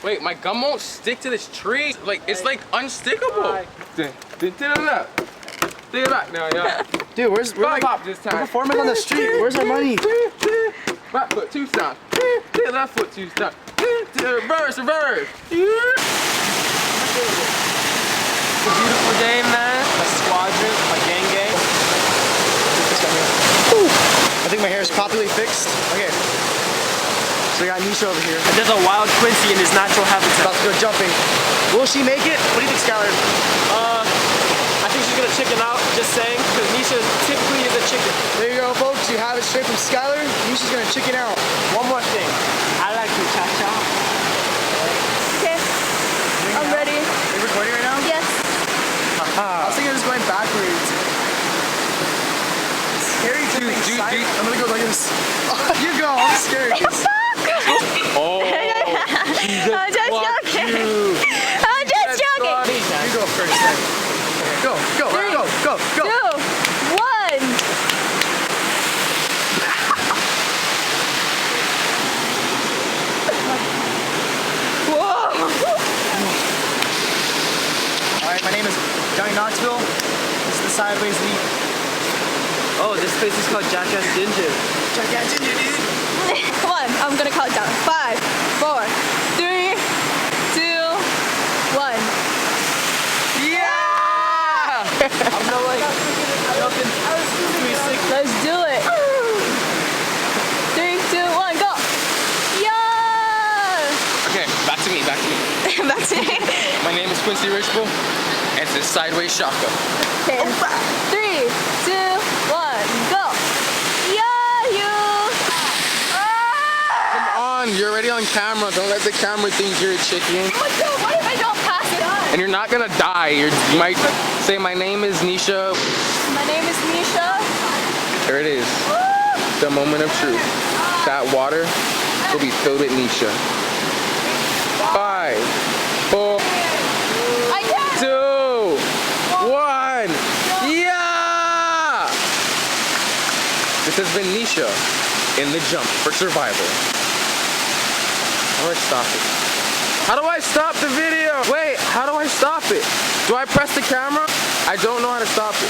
Wait, my gum won't stick to this tree. Like, it's like unstickable. To the left. To the back now, yeah. Dude, we're Pop this time. we're performing on the street. Where's our money? Back foot, 2 stops. Left foot, 2 stops. Reverse, reverse. It's a beautiful day, man. My squadron, my gang. I think my hair is properly fixed. Okay. So we got Nisha over here. And there's a wild Quincy in his natural habitat. About to go jumping. Will she make it? What do you think, Skylar? I think she's gonna chicken out, just saying, because Nisha typically is a chicken. There you go, folks. You have it straight from Skylar. Nisha's gonna chicken out. One more thing. I like to cha-cha. Okay, I'm ready. Are you recording right now? Yes. I was thinking of just going backwards. It's scary to think side. I'm gonna go like this. You go. I'm scared. Oh, I'm just joking. I'm just joking. You go first then. Go, go, Three, go, go, go. 2, 1. Whoa. Alright, my name is Johnny Knoxville. This is the Sideways Leap. Oh, this place is called Jackass Ginger. Jackass Ginger, dude. Come on, I'm gonna count down. 5, 4, 3, 2, 1. yeah! I'm gonna like jumping 360. Let's do it. 3, 2, 1, go. Yeah. Okay, back to me. Back to me. My name is Quincy Richbull, and it's a sideways shotgun. Okay. 3, 2, 1, go. Yeah, you. Come on, you're already on camera. Don't let the camera think you're a chicken. Oh my God, what if I don't pass it on? And you're not gonna die. You might say, my name is Nisha. My name is Nisha. There it is. The moment of truth. That water will be filled with Nisha. 5, 4, I can. 2, 1. Yeah! This has been Nisha in the jump for survival. How do I stop it? How do I stop the video? Wait, how do I stop it? Do I press the camera? I don't know how to stop it.